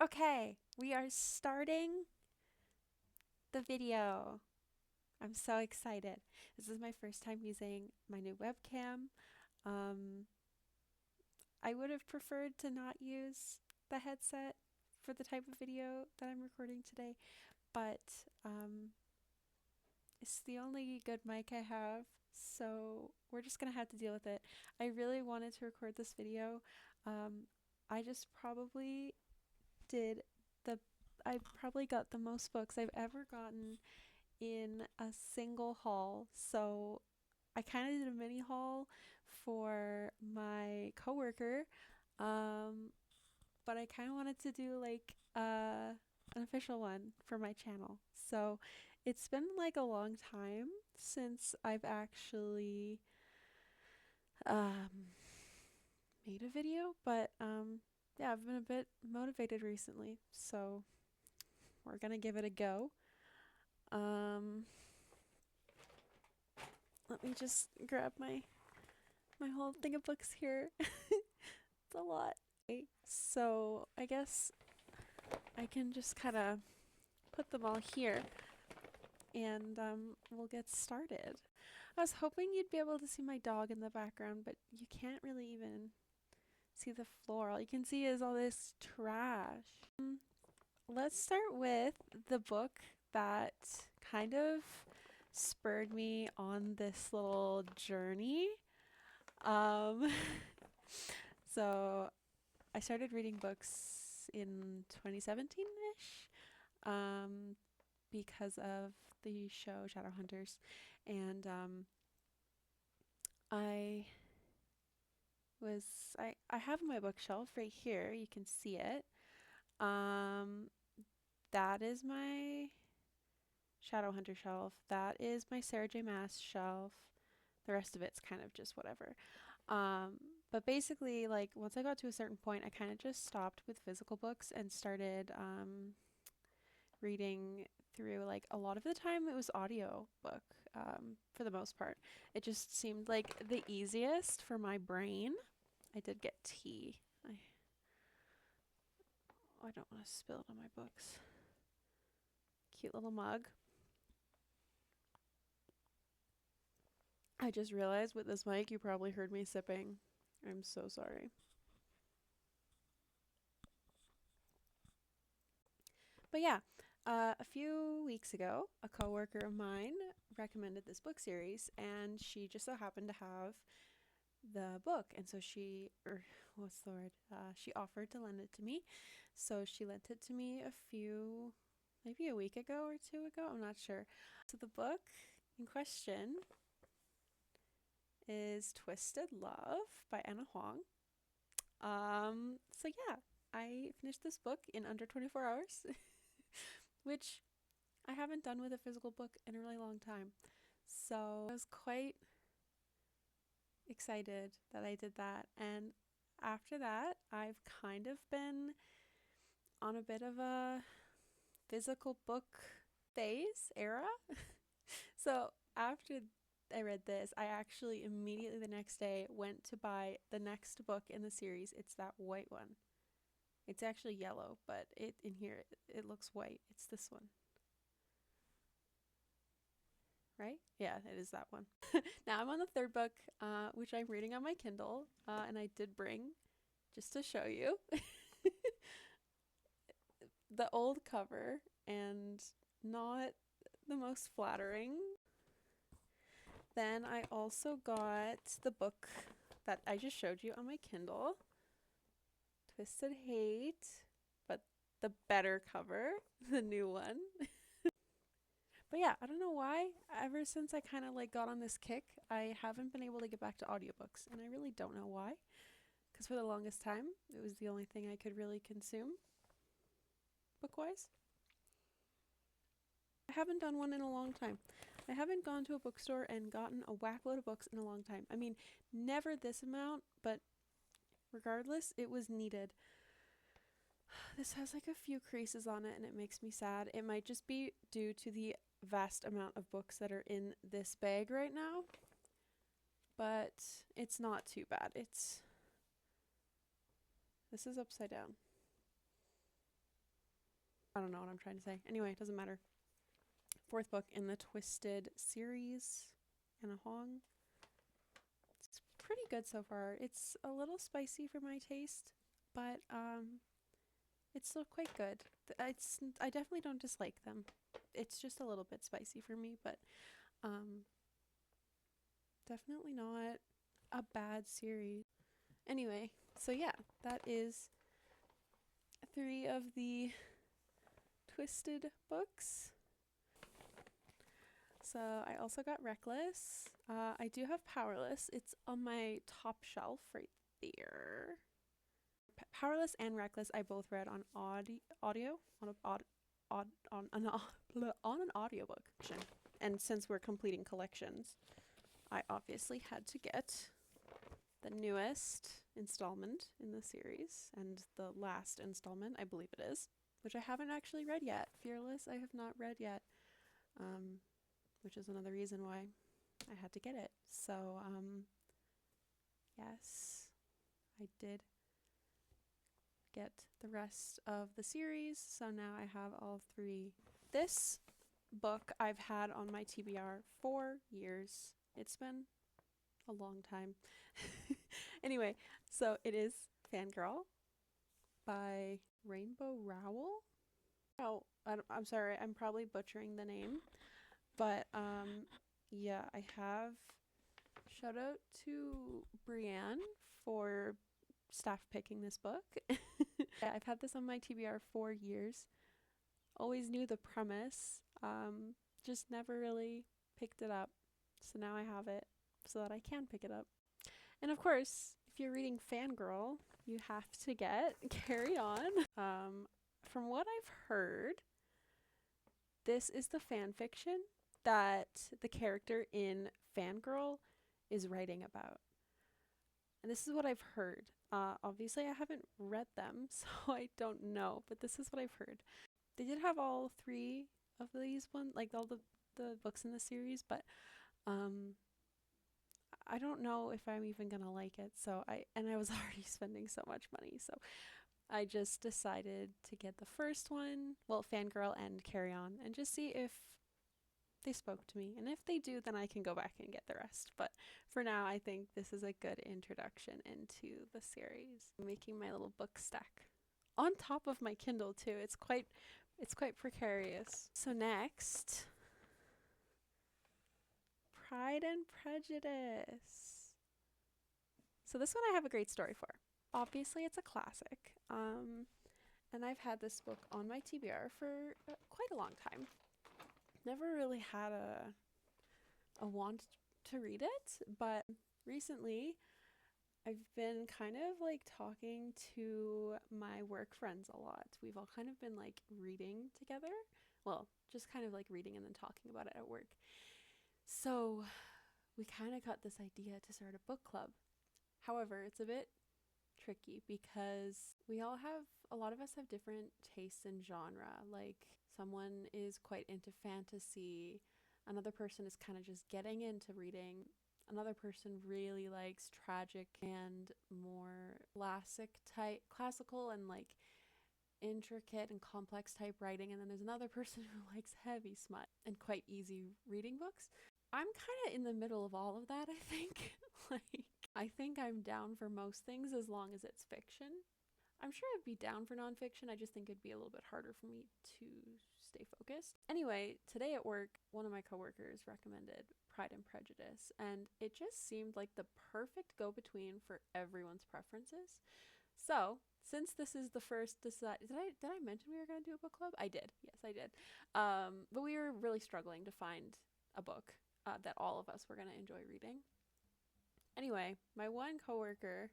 Okay, we are starting the video. I'm so excited. This is my first time using my new webcam. Um, I would have preferred to not use the headset for the type of video that I'm recording today, but it's the only good mic I have, so we're just gonna have to deal with it. I really wanted to record this video. Um, I just probably did the I probably got the most books I've ever gotten in a single haul. So I kind of did a mini haul for my coworker, um, but I kind of wanted to do like an official one for my channel. So it's been like a long time since I've actually um, made a video, but yeah, I've been a bit motivated recently, so we're gonna give it a go. Um, Let me just grab my whole thing of books here. It's a lot. Okay, so I guess I can just kind of put them all here and we'll get started. I was hoping you'd be able to see my dog in the background, but you can't really even see the floor. All you can see is all this trash. Let's start with the book that kind of spurred me on this little journey. Um, so I started reading books in 2017-ish, because of the show Shadowhunters, and I I have my bookshelf right here. You can see it. Um, that is my Shadowhunter shelf. That is my Sarah J. Maas shelf. The rest of it's kind of just whatever. But basically, like, once I got to a certain point, I kind of just stopped with physical books and started reading through, like, a lot of the time it was audio book, for the most part. It just seemed like the easiest for my brain. I did get tea. I don't want to spill it on my books. Cute little mug. I just realized with this mic, you probably heard me sipping. I'm so sorry. But yeah, a few weeks ago, a coworker of mine recommended this book series, and she just so happened to have the book, and so what's the word? She offered to lend it to me. So she lent it to me maybe a week ago or two ago. I'm not sure. So the book in question is Twisted Love by Anna Huang. So yeah, I finished this book in under 24 hours, which I haven't done with a physical book in a really long time. So I was quite excited that I did that. And after that, I've kind of been on a bit of a physical book phase era. So after I read this, I actually immediately the next day went to buy the next book in the series. It's that white one. It's actually yellow, but in here it looks white. It's this one. Right? Yeah, it is that one. Now I'm on the third book, which I'm reading on my Kindle, and I did bring just to show you the old cover and not the most flattering. Then I also got the book that I just showed you on my Kindle, Twisted Hate, but the better cover, the new one. But yeah, I don't know why. Ever since I kind of like got on this kick, I haven't been able to get back to audiobooks, and I really don't know why. Because for the longest time, it was the only thing I could really consume book-wise. I haven't done one in a long time. I haven't gone to a bookstore and gotten a whack load of books in a long time. I mean, never this amount, but regardless, it was needed. This has like a few creases on it and it makes me sad. It might just be due to the vast amount of books that are in this bag right now, but it's not too bad. This is upside down. I don't know what I'm trying to say. Anyway, it doesn't matter. Fourth book in the Twisted series. Anna Huang. It's pretty good so far. It's a little spicy for my taste, but it's still quite good. I definitely don't dislike them. It's just a little bit spicy for me, but definitely not a bad series. Anyway, so yeah, that is 3 of the Twisted books. So I also got Reckless. I do have Powerless. It's on my top shelf right there. Powerless and Reckless I both read on audio on an audiobook. And since we're completing collections, I obviously had to get the newest installment in the series and the last installment, I believe it is, which I haven't actually read yet. Fearless I have not read yet, which is another reason why I had to get it. So yes, I did get the rest of the series, so now I have all 3. This book I've had on my TBR for years. It's been a long time. Anyway, so it is Fangirl by Rainbow Rowell. Oh, I'm sorry, I'm probably butchering the name, but yeah, I have. Shout out to Brienne for staff picking this book. Yeah, I've had this on my TBR for years. Always knew the premise, just never really picked it up. So now I have it so that I can pick it up. And of course, if you're reading Fangirl, you have to get Carry On. From what I've heard, this is the fan fiction that the character in Fangirl is writing about. And this is what I've heard. Obviously, I haven't read them, so I don't know, but this is what I've heard. They did have all 3 of these ones, like all the books in the series, but I don't know if I'm even gonna like it. So I was already spending so much money, so I just decided to get the first one, well, Fangirl and Carry On, and just see if they spoke to me. And if they do, then I can go back and get the rest. But for now, I think this is a good introduction into the series. I'm making my little book stack on top of my Kindle too. It's quite precarious. So next, Pride and Prejudice. So this one I have a great story for. Obviously, it's a classic. And I've had this book on my TBR for quite a long time. Never really had a want to read it, but recently I've been kind of like talking to my work friends a lot. We've all kind of been like reading together. Well, just kind of like reading and then talking about it at work. So we kind of got this idea to start a book club. However, it's a bit tricky because a lot of us have different tastes in genre. Like someone is quite into fantasy, another person is kind of just getting into reading, another person really likes tragic and more classical and like intricate and complex type writing, and then there's another person who likes heavy smut and quite easy reading books. I'm kind of in the middle of all of that, I think. Like, I think I'm down for most things as long as it's fiction. I'm sure I'd be down for nonfiction. I just think it'd be a little bit harder for me to stay focused. Anyway, today at work, one of my coworkers recommended Pride and Prejudice, and it just seemed like the perfect go-between for everyone's preferences. So, since this is the first did I mention we were going to do a book club? I did. Yes, I did. But we were really struggling to find a book that all of us were going to enjoy reading. Anyway, my one coworker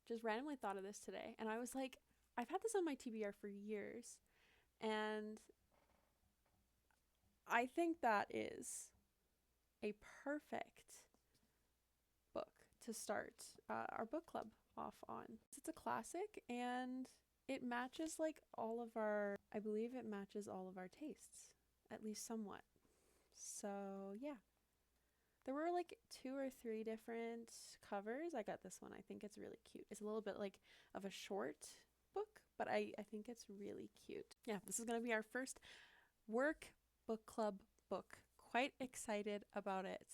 just randomly thought of this today, and I was like, I've had this on my TBR for years, and I think that is a perfect book to start our book club off on. It's a classic, and it matches like I believe it matches all of our tastes, at least somewhat. So yeah. There were like 2 or 3 different covers. I got this one. I think it's really cute. It's a little bit like of a short book, but I think it's really cute. Yeah, this is going to be our first work book club book. Quite excited about it.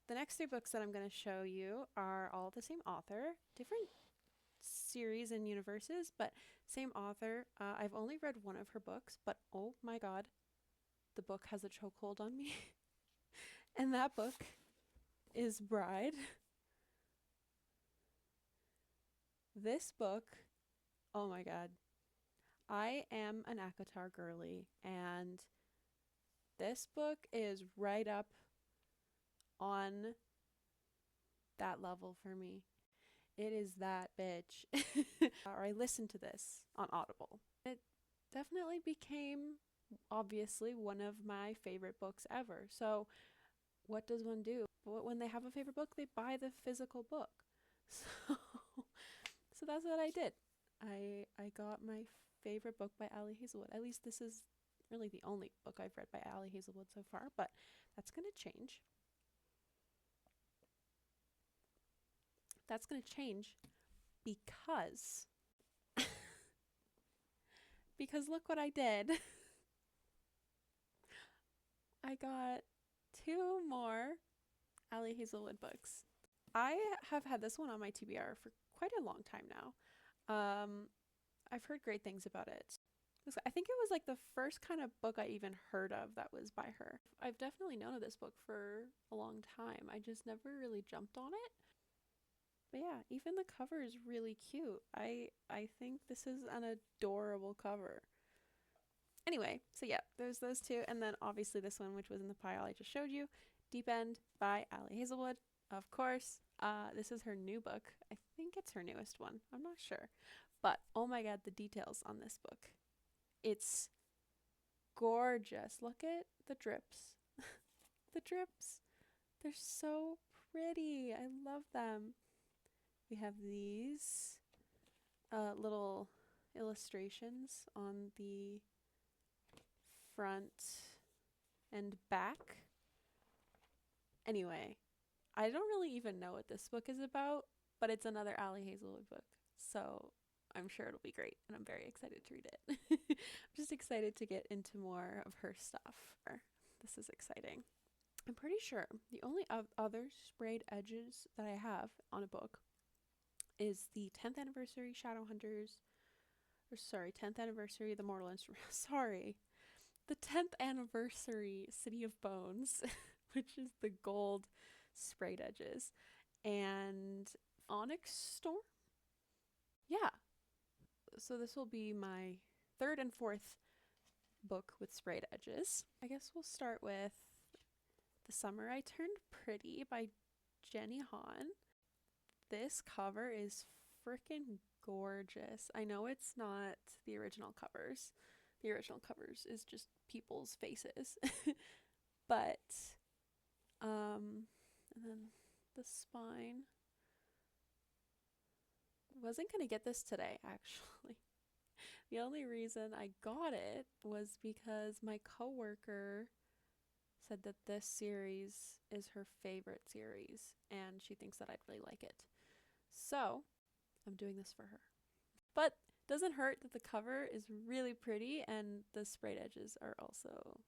The next 3 books that I'm going to show you are all the same author, different series and universes, but same author. I've only read one of her books, but oh my god, the book has a chokehold on me. And that book is Bride. This book, oh my god. I am an ACOTAR girly, and this book is right up on that level for me. It is that bitch. Or I listened to this on Audible. It definitely became, obviously, one of my favorite books ever. So what does one do? When they have a favorite book, they buy the physical book. So that's what I did. I got my favorite book by Ali Hazelwood. At least this is really the only book I've read by Ali Hazelwood so far, but that's going to change. That's going to change because look what I did. I got 2 more Ali Hazelwood books. I have had this one on my TBR for quite a long time now. I've heard great things about it. I think it was like the first kind of book I even heard of that was by her. I've definitely known of this book for a long time. I just never really jumped on it. But yeah, even the cover is really cute. I think this is an adorable cover. Anyway, so yeah, there's those 2. And then obviously this one, which was in the pile I just showed you, Deep End by Ali Hazelwood. Of course, this is her new book. I think it's her newest one. I'm not sure. But oh my god, the details on this book. It's gorgeous. Look at the drips. The drips. They're so pretty. I love them. We have these little illustrations on the front and back. Anyway, I don't really even know what this book is about, but it's another Ali Hazelwood book. So I'm sure it'll be great, and I'm very excited to read it. I'm just excited to get into more of her stuff. This is exciting. I'm pretty sure the only other sprayed edges that I have on a book is the 10th anniversary Shadowhunters, or sorry, 10th anniversary The Mortal Instrument, sorry, the 10th anniversary City of Bones, which is the gold sprayed edges, and Onyx Storm. Yeah, so this will be my 3rd and 4th book with sprayed edges. I guess we'll start with The Summer I Turned Pretty by Jenny Han. This cover is freaking gorgeous. I know it's not the original covers. The original covers is just people's faces. But, and then the spine. Wasn't gonna get this today, actually. The only reason I got it was because my coworker said that this series is her favorite series and she thinks that I'd really like it. So I'm doing this for her. But doesn't hurt that the cover is really pretty and the sprayed edges are also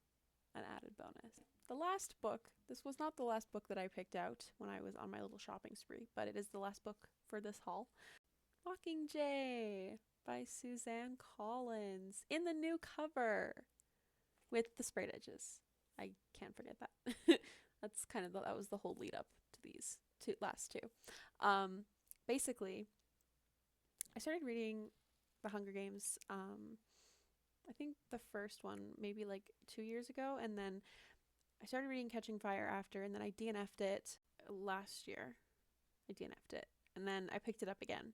an added bonus. The last book, this was not the last book that I picked out when I was on my little shopping spree, but it is the last book for this haul. Mockingjay by Suzanne Collins in the new cover with the sprayed edges. I can't forget that. That's kind of that was the whole lead up to these last 2. Basically, I started reading The Hunger Games. I think the first one maybe like 2 years ago, and then I started reading Catching Fire after, and then I DNF'd it last year. I DNF'd it, and then I picked it up again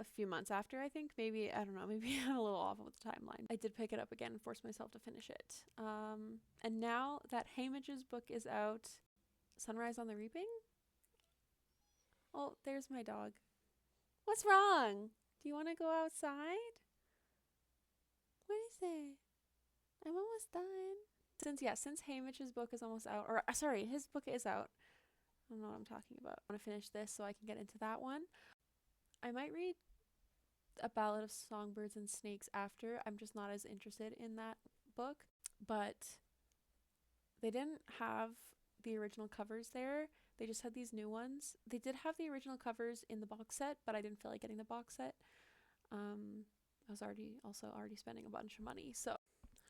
a few months after, I think. Maybe, I don't know, maybe I'm a little off with the timeline. I did pick it up again and force myself to finish it. And now that Hamige's book is out, Sunrise on the Reaping? Oh, there's my dog. What's wrong? Do you want to go outside? What is it? I'm almost done. Since Hamige's book is almost out, or sorry, his book is out. I don't know what I'm talking about. I want to finish this so I can get into that one. I might read A Ballad of Songbirds and Snakes after. I'm just not as interested in that book. But they didn't have the original covers there. They just had these new ones. They did have the original covers in the box set, but I didn't feel like getting the box set. I was already spending a bunch of money. So,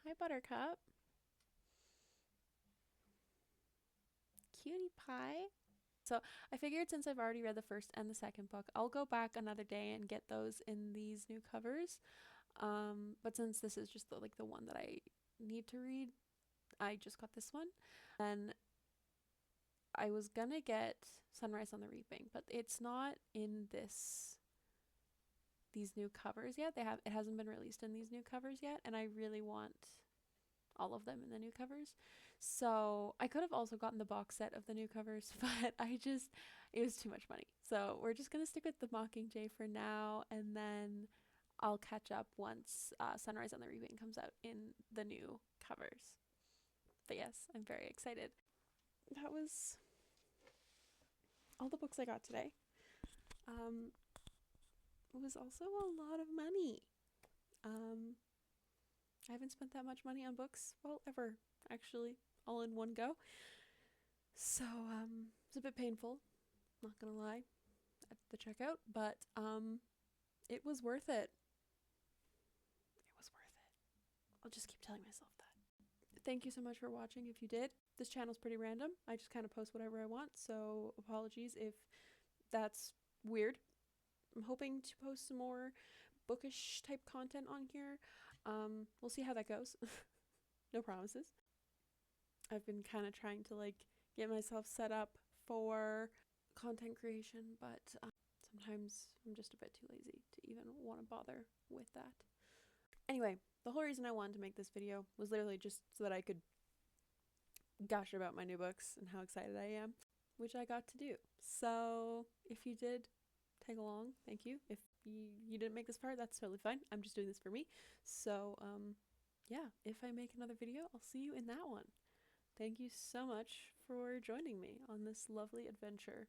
hi Buttercup. Cutie pie. So I figured since I've already read the first and the second book, I'll go back another day and get those in these new covers. But since this is just the one that I need to read, I just got this one. Then I was gonna get Sunrise on the Reaping, but it's not in these new covers yet. It hasn't been released in these new covers yet, and I really want all of them in the new covers. So I could have also gotten the box set of the new covers, but it was too much money. So we're just gonna stick with the Mockingjay for now, and then I'll catch up once Sunrise on the Reaping comes out in the new covers. But yes, I'm very excited. That was all the books I got today. It was also a lot of money. I haven't spent that much money on books, well, ever, actually, all in one go. So, it's a bit painful, not gonna lie, at the checkout, but, it was worth it. It was worth it. I'll just keep telling myself that. Thank you so much for watching if you did. This channel's pretty random. I just kind of post whatever I want, so apologies if that's weird. I'm hoping to post some more bookish type content on here. We'll see how that goes. No promises. I've been kind of trying to get myself set up for content creation, but sometimes I'm just a bit too lazy to even want to bother with that. Anyway, the whole reason I wanted to make this video was literally just so that I could gush about my new books and how excited I am, which I got to do. So if you did tag along, thank you. If you didn't make this part, that's totally fine. I'm just doing this for me. So yeah, if I make another video, I'll see you in that one. Thank you so much for joining me on this lovely adventure.